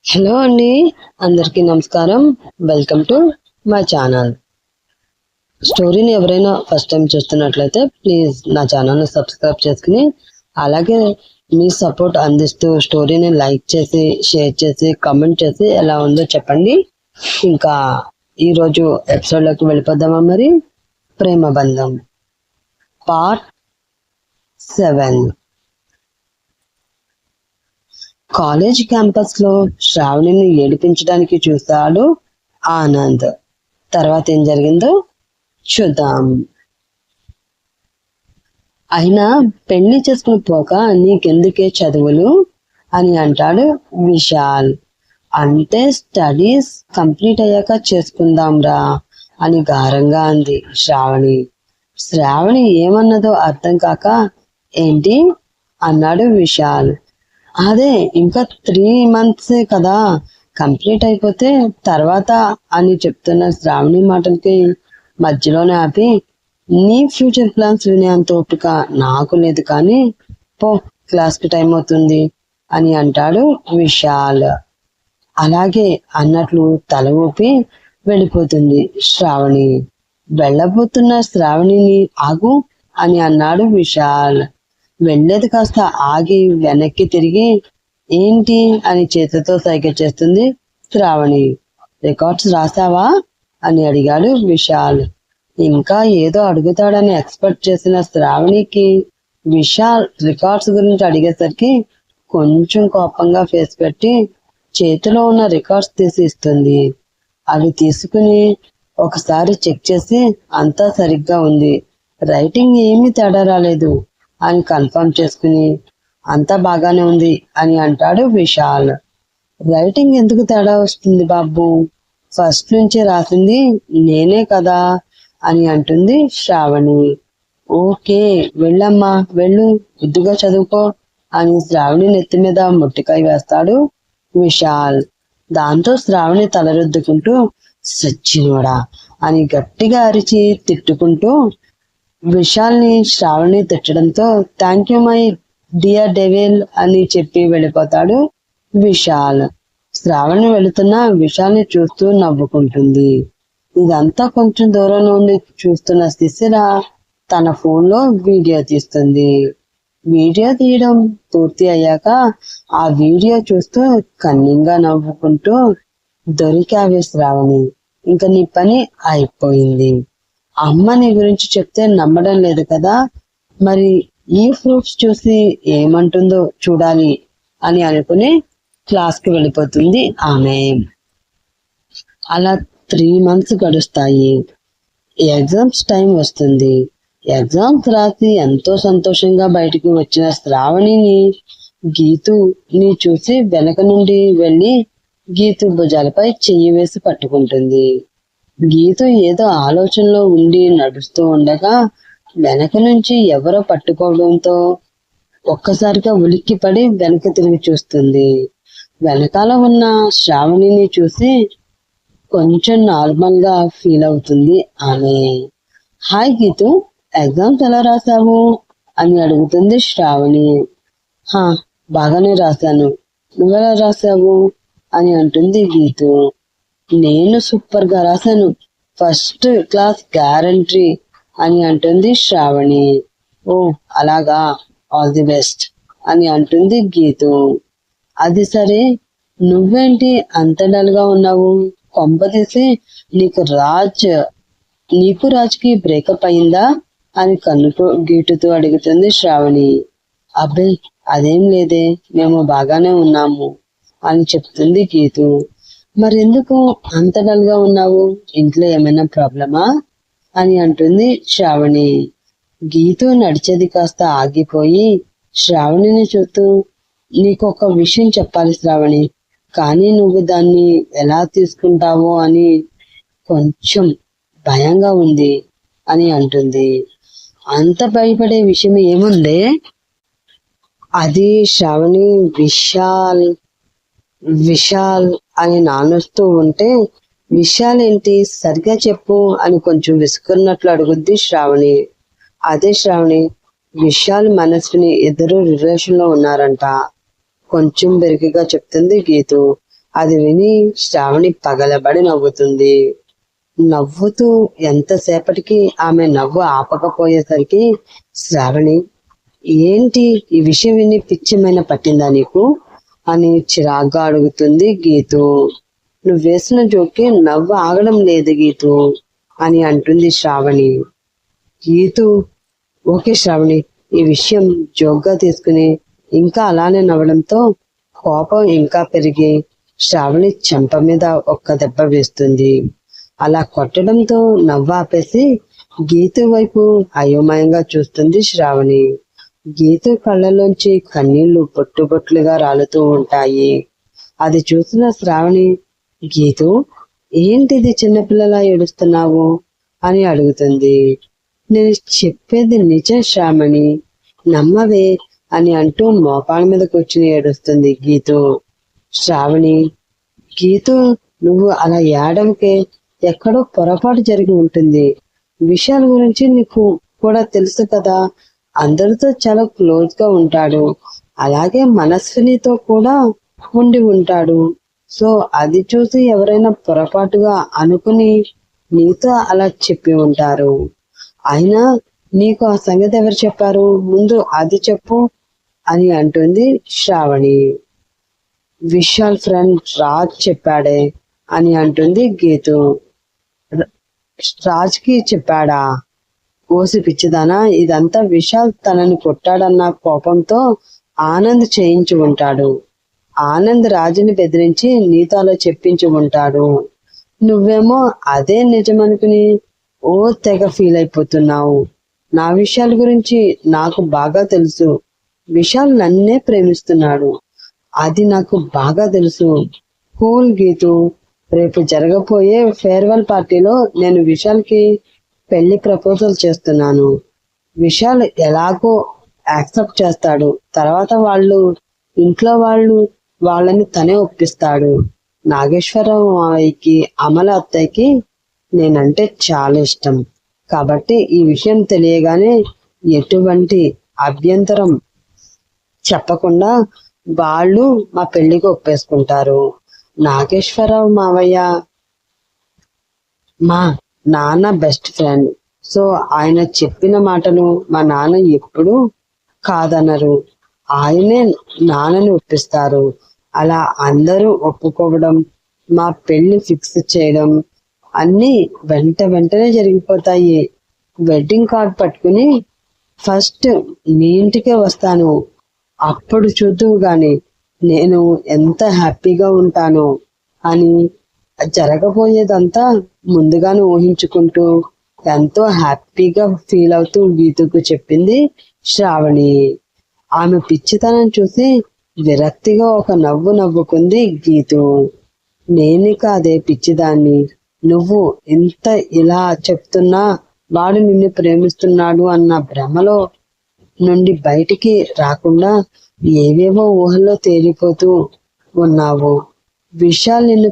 Hello అండి, అందరికీ నమస్కారం. Welcome to my channel. స్టోరీని ఎవరైనా ఫస్ట్ టైం చూస్తున్నట్లయితే ప్లీజ్ నా ఛానల్ని సబ్స్క్రైబ్ చేసుకుని అలాగే మీ సపోర్ట్ అందిస్తూ స్టోరీని లైక్ చేసి షేర్ చేసి కామెంట్ చేసి ఎలా ఉందో చెప్పండి. ఇంకా ఈరోజు ఎపిసోడ్లోకి వెళ్ళిపోదామా? మరి ప్రేమ బంధం పార్ట్ 7. కాలేజ్ క్యాంపస్ లో శ్రావణిని ఏడిపించడానికి చూస్తాడు ఆనంద్. తర్వాత ఏం జరిగిందో చూద్దాం. అయినా పెళ్లి చేసుకుని పోక నీకెందుకే చదువులు అని అంటాడు విశాల్. అంటే స్టడీస్ కంప్లీట్ అయ్యాక చేసుకుందాంరా అని గారంగా అంది శ్రావణి. శ్రావణి ఏమన్నదో అర్థం కాక ఏంటి అన్నాడు విశాల్. అదే ఇంకా 3 months కదా, కంప్లీట్ అయిపోతే తర్వాత అని చెప్తున్న శ్రావణి మాటలకి మధ్యలోనే ఆపి, నీ ఫ్యూచర్ ప్లాన్స్ వినేంత ఓపిక నాకు లేదు కానీ పో, క్లాస్కి టైం అవుతుంది అని అంటాడు విశాల్. అలాగే అన్నట్లు తల ఊపి వెళ్ళిపోతుంది శ్రావణి. వెళ్ళబోతున్న శ్రావణిని ఆగు అని అన్నాడు విశాల్. వెళ్ళేది కాస్త ఆగి వెనక్కి తిరిగి ఏంటి అని చేతితో సైగ చేస్తుంది శ్రావణి. రికార్డ్స్ రాసావా అని అడిగాడు విశాల్. ఇంకా ఏదో అడుగుతాడని ఎక్స్పెక్ట్ చేసిన శ్రావణికి విశాల్ రికార్డ్స్ గురించి అడిగేసరికి కొంచెం కోపంగా ఫేస్ పెట్టి చేతిలో ఉన్న రికార్డ్స్ తీసి ఇస్తుంది. అవి తీసుకుని ఒకసారి చెక్ చేసి అంతా సరిగ్గా ఉంది, రైటింగ్ ఏమీ తేడా రాలేదు అని కన్ఫర్మ్ చేసుకుని అంతా బాగానే ఉంది అని అంటాడు విశాల్. రైటింగ్ ఎందుకు తేడా వస్తుంది బాబు, ఫస్ట్ నుంచి రాసింది నేనే కదా అని అంటుంది శ్రావణి. ఓకే వెళ్ళమ్మా, వెళ్ళు, బుద్ధిగా చదువుకో అని శ్రావణి నెత్తి మీద ముట్టికాయ వేస్తాడు విశాల్. దాంతో శ్రావణి తలరుద్దుకుంటూ సచ్చినోడా అని గట్టిగా అరిచి తిట్టుకుంటూ విశాల్ని శ్రావణి తిట్టడంతో thank you my dear devil అని చెప్పి వెళ్ళిపోతాడు విశాల్. శ్రావణి వెళుతున్న విశాల్ని చూస్తూ నవ్వుకుంటుంది. ఇదంతా కొంచెం దూరం నుండి చూస్తున్న శిశిర తన ఫోన్లో వీడియో తీస్తుంది. వీడియో తీయడం పూర్తి అయ్యాక ఆ వీడియో చూస్తూ కన్నింగా నవ్వుకుంటూ దొరికావే శ్రావణి, ఇంకా నీ పని అయిపోయింది. అమ్మ నీ గురించి చెప్తే నమ్మడం లేదు కదా, మరి ఈ ప్రూఫ్స్ చూసి ఏమంటుందో చూడాలి అని అనుకుని క్లాస్కి వెళ్ళిపోతుంది ఆమె. అలా 3 months గడుస్తాయి. ఎగ్జామ్స్ టైం వస్తుంది. ఎగ్జామ్స్ రాసి ఎంతో సంతోషంగా బయటికి వచ్చిన శ్రావణిని గీతుని చూసి వెనక నుండి వెళ్ళి గీతు భుజాలపై చెయ్యి వేసి పట్టుకుంటుంది. గీతు ఏదో ఆలోచనలో ఉండి నడుస్తూ ఉండగా వెనక నుంచి ఎవరో పట్టుకోవడంతో ఒక్కసారిగా ఉలిక్కిపడి వెనక్కి తిరిగి చూస్తుంది. వెనకాల ఉన్న శ్రావణిని చూసి కొంచెం నార్మల్ గా ఫీల్ అవుతుంది ఆమె. హాయ్ గీతు, ఎగ్జామ్స్ ఎలా రాసావు అని అడుగుతుంది శ్రావణి. బాగానే రాశాను, నువ్వెలా రాసావు అని అంటుంది గీతు. నేను సూపర్ గా రాశాను, ఫస్ట్ క్లాస్ గ్యారంటీ అని అంటుంది శ్రావణి. ఓ అలాగా, ఆల్ ది బెస్ట్ అని అంటుంది గీతు. అది సరే, నువ్వేంటి అంత డల్ గా ఉన్నావు, కొంప తీసి నీకు రాజ్కి బ్రేకప్ అయిందా అని గీటుతూ అడుగుతుంది శ్రావణి. అబ్బాయి అదేం లేదే, మేము బాగానే ఉన్నాము అని చెప్తుంది గీతు. మరెందుకు అంత డల్ గా ఉన్నావు, ఇంట్లో ఏమైనా ప్రాబ్లమా అని అంటుంది శ్రావణి. గీతు నడిచేది కాస్త ఆగిపోయి శ్రావణిని చూస్తూ, నీకు ఒక విషయం చెప్పాలి శ్రావణి, కానీ నువ్వు దాన్ని ఎలా తీసుకుంటావో అని కొంచెం భయంగా ఉంది అని అంటుంది. అంత భయపడే విషయం ఏముంది? అది శ్రావణి విశాల్ అని నానుస్తూ ఉంటే, విశాల్ ఏంటి సరిగా చెప్పు అని కొంచెం విసుకున్నట్లు అడుగుద్ది శ్రావణి. అదే శ్రావణి, విశాల్ మనస్విని ఇద్దరు రిలేషన్ లో ఉన్నారంట, కొంచెం బెరికిగా చెప్తుంది గీతు. అది విని శ్రావణి పగలబడి నవ్వుతుంది. నవ్వుతూ ఎంతసేపటికి ఆమె నవ్వు ఆపకపోయేసరికి, శ్రావణి, ఏంటి ఈ విషయం విని పిచ్చిమైన పట్టిందా నీకు అని చిరాగ్గా అడుగుతుంది గీతు. నువ్వు వేసిన జోక్కి నవ్వు ఆగడం లేదు గీతు అని అంటుంది శ్రావణి. గీతు, ఓకే శ్రావణి, ఈ విషయం జోక్గా తీసుకుని ఇంకా అలానే నవ్వడంతో కోపం ఇంకా పెరిగి శ్రావణి చెంప మీద ఒక్క దెబ్బ వేస్తుంది. అలా కొట్టడంతో నవ్వు ఆపేసి గీతు వైపు అయోమయంగా చూస్తుంది శ్రావణి. గీతు కళ్ళలోంచి కన్నీళ్లు బొట్టుగా రాలుతూ ఉంటాయి. అది చూసిన శ్రావణి, గీతు, ఏంటిది చిన్నపిల్లలా ఏడుస్తున్నావు అని అడుగుతుంది. నేను చెప్పేది నిజం శ్రావణి, నమ్మవే అని అంటూ మోకాళ్ళ మీద కూర్చుని ఏడుస్తుంది గీతు. శ్రావణి, గీతు, నువ్వు అలా ఏడవకే, ఎక్కడో పొరపాటు జరిగి ఉంటుంది. విషయాల గురించి నీకు కూడా తెలుసు కదా, అందరితో చాలా క్లోజ్ గా ఉంటాడు, అలాగే మనస్వినితో కూడా ఉండి ఉంటాడు. సో అది చూసి ఎవరైనా పొరపాటుగా అనుకుని నీతో అలా చెప్పి ఉంటారు. అయినా నీకు ఆ సంగతి ఎవరు చెప్పారు, ముందు అది చెప్పు అని అంటుంది శ్రావణి. విశాల్ ఫ్రెండ్ రాజ్ చెప్పాడే అని అంటుంది గీతు. రాజ్కి చెప్పాడా? ఓసి పిచ్చిదానా, ఇదంతా విశాల్ తనని కొట్టాడన్న కోపంతో ఆనంద్ చేయించి ఉంటాడు. ఆనంద్ రాజుని బెదిరించి నీతో అలా చెప్పించి ఉంటాడు. నువ్వేమో అదే నిజమనుకుని ఓ తెగ ఫీల్ అయిపోతున్నావు. నా విషయాల గురించి నాకు బాగా తెలుసు. విశాల్ నన్నే ప్రేమిస్తున్నాడు, అది నాకు బాగా తెలుసు. కూల్ గీతు, రేపు జరగబోయే ఫేర్వెల్ పార్టీలో నేను విశాల్కి పెళ్లి ప్రపోజల్ చేస్తున్నాను. విశాల్ ఎలాగో యాక్సెప్ట్ చేస్తాడు. తర్వాత ఇంట్లో వాళ్ళని తనే ఒప్పిస్తాడు. నాగేశ్వరరావు మావయ్యకి, అమల అత్తయ్యకి నేనంటే చాలా ఇష్టం. కాబట్టి ఈ విషయం తెలియగానే ఎటువంటి అభ్యంతరం చెప్పకుండా వాళ్ళు మా పెళ్లికి ఒప్పేసుకుంటారు. నాగేశ్వరరావు మావయ్య మా నాన్న బెస్ట్ ఫ్రెండ్. సో ఆయన చెప్పిన మాటను మా నాన్న ఎప్పుడు కాదనరు. ఆయనే నాన్నని ఒప్పిస్తారు. అలా అందరూ ఒప్పుకోవడం, మా పెళ్లి ఫిక్స్ చేయడం అన్ని వెంటనే జరిగిపోతాయి. వెడ్డింగ్ కార్డ్ పట్టుకుని ఫస్ట్ మీ ఇంటికే వస్తాను, అప్పుడు చూద్దువు గాని నేను ఎంత హ్యాపీగా ఉంటాను అని జరగబోయేదంతా ముందుగానే ఊహించుకుంటూ ఎంతో హ్యాపీగా ఫీల్ అవుతూ గీతుకు చెప్పింది శ్రావణి. ఆమె పిచ్చితనం చూసి విరక్తిగా ఒక నవ్వు నవ్వుకుంది గీతు. నేను కాదే పిచ్చిదాన్ని, నువ్వు ఇంత ఇలా చెప్తున్నా వాడు నిన్ను ప్రేమిస్తున్నాడు అన్న భ్రమలో నుండి బయటికి రాకుండా ఏవేవో ఊహల్లో తేలిపోతూ ఉన్నావు. విశాల్ నిన్ను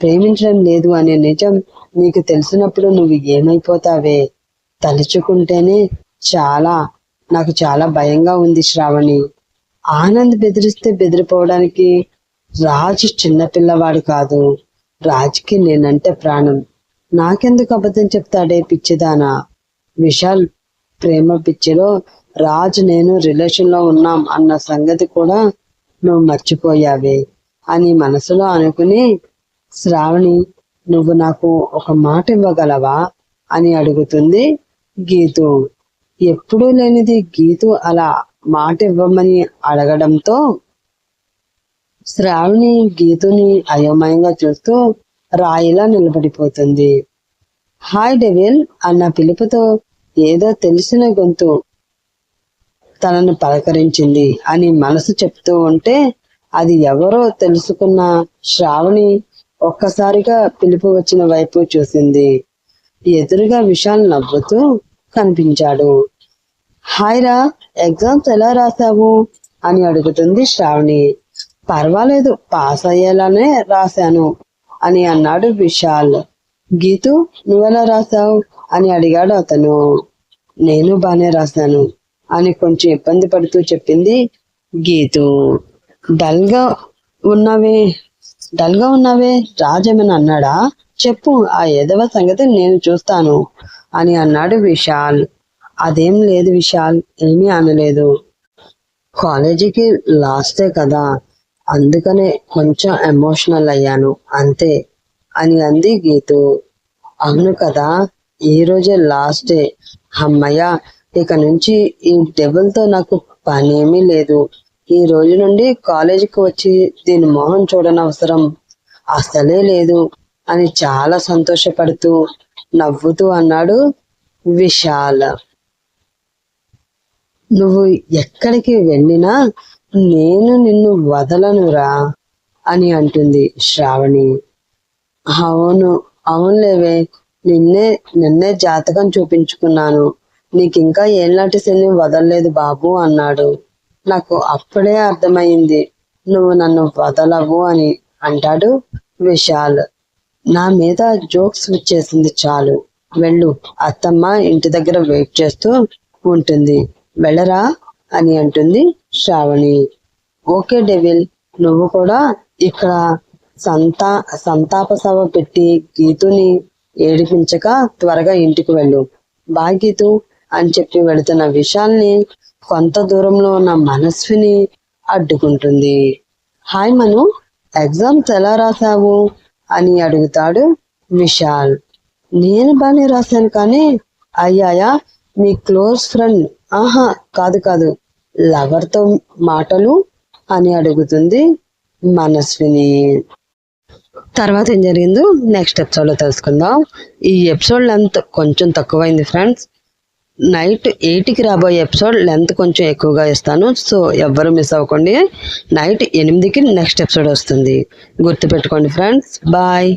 ప్రేమించడం లేదు అనే నిజం నీకు తెలిసినప్పుడు నువ్వు ఏమైపోతావే. తలుచుకుంటేనే నాకు చాలా భయంగా ఉంది శ్రావణి. ఆనంద్ బెదిరిస్తే బెదిరిపోవడానికి రాజు చిన్నపిల్లవాడు కాదు. రాజ్కి నేనంటే ప్రాణం. నాకెందుకు అబద్ధం చెప్తాడే పిచ్చిదానా. విశాల్ ప్రేమ పిచ్చిలో రాజు నేను రిలేషన్ లో ఉన్నాం అన్న సంగతి కూడా నువ్వు మర్చిపోయావే అని మనసులో అనుకుని, శ్రావణి, నువ్వు నాకు ఒక మాట ఇవ్వగలవా అని అడుగుతుంది గీతు. ఎప్పుడూ లేనిది గీతు అలా మాట ఇవ్వమని అడగడంతో శ్రావణి గీతుని అయోమయంగా చూస్తూ రాయిలా నిలబడిపోతుంది. హాయ్ డెవిల్ అన్న పిలుపుతో ఏదో తెలిసిన గొంతు తనను పలకరించింది అని మనసు చెప్తూ ఉంటే అది ఎవరో తెలుసుకున్న శ్రావణి ఒక్కసారిగా పిలుపు వచ్చిన వైపు చూసింది. ఎదురుగా విశాల్ నవ్వుతూ కనిపించాడు. హాయ్ రా, ఎగ్జామ్స్ ఎలా రాసావు అని అడుగుతుంది శ్రావణి. పర్వాలేదు, పాస్ అయ్యేలానే రాశాను అని అన్నాడు విశాల్. గీతు, నువ్వెలా రాసావు అని అడిగాడు అతను. నేను బానే రాశాను అని కొంచెం ఇబ్బంది పడుతూ చెప్పింది గీతు. డల్ గా ఉన్నావే, డల్ గా ఉన్నావే, రాజ్ ఏమైనా అన్నాడా? చెప్పు, ఆ ఎదవ సంగతి నేను చూస్తాను అని అన్నాడు విశాల్. అదేం లేదు విశాల్, ఏమీ అనలేదు. కాలేజీకి లాస్టే కదా, అందుకనే కొంచెం ఎమోషనల్ అయ్యాను అంతే అని అంది గీతు. అవును కదా, ఈ రోజే లాస్ట్ డే. అమ్మయ్య, ఇక నుంచి ఈ డెబుల్తో నాకు పనేమీ లేదు. ఈ రోజు నుండి కాలేజీకి వచ్చి దీని మొహం చూడనవసరం అసలే లేదు అని చాలా సంతోషపడుతూ నవ్వుతూ అన్నాడు విశాల్. నువ్వు ఎక్కడికి వెళ్ళినా నేను నిన్ను వదలనురా అని అంటుంది శ్రావణి. అవును, అవునులేవే, నిన్నే జాతకం చూపించుకున్నాను, నీకింకా ఏళ్ళనాటి శని వదలలేదు బాబు అన్నాడు. నాకు అప్పుడే అర్థమైంది నువ్వు నన్ను వదలవు అని అంటాడు విశాల్. నా మీద జోక్స్ వచ్చేసింది చాలు, వెళ్ళు, అత్తమ్మ ఇంటి దగ్గర వెయిట్ చేస్తూ ఉంటుంది, వెళ్ళరా అని అంటుంది శ్రావణి. ఓకే డెవిల్, నువ్వు కూడా ఇక్కడ సంతాప సభ పెట్టి గీతుని ఏడిపించక త్వరగా ఇంటికి వెళ్ళు. బాయ్ గీతు అని చెప్పి వెళుతున్న విశాల్ని కొంత దూరంలో ఉన్న మనస్విని అడ్డుకుంటుంది. హాయ్ మను, ఎగ్జామ్స్ ఎలా రాసావు అని అడుగుతాడు విశాల్. నేను బాగానే రాశాను, కానీ అయ్యాయా మీ క్లోజ్ ఫ్రెండ్, ఆహా కాదు లవర్తో మాటలు అని అడుగుతుంది మనస్విని. తర్వాత ఏం జరిగిందో నెక్స్ట్ ఎపిసోడ్లో తెలుసుకుందాం. ఈ ఎపిసోడ్ లెంత్ కొంచెం తక్కువైంది ఫ్రెండ్స్. నైట్ 8కి రాబోయే ఎపిసోడ్ లెంత్ కొంచెం ఎక్కువగా ఇస్తాను, సో ఎవ్వరూ మిస్ అవ్వకండి. నైట్ 8కి నెక్స్ట్ ఎపిసోడ్ వస్తుంది, గుర్తుపెట్టుకోండి ఫ్రెండ్స్. బాయ్.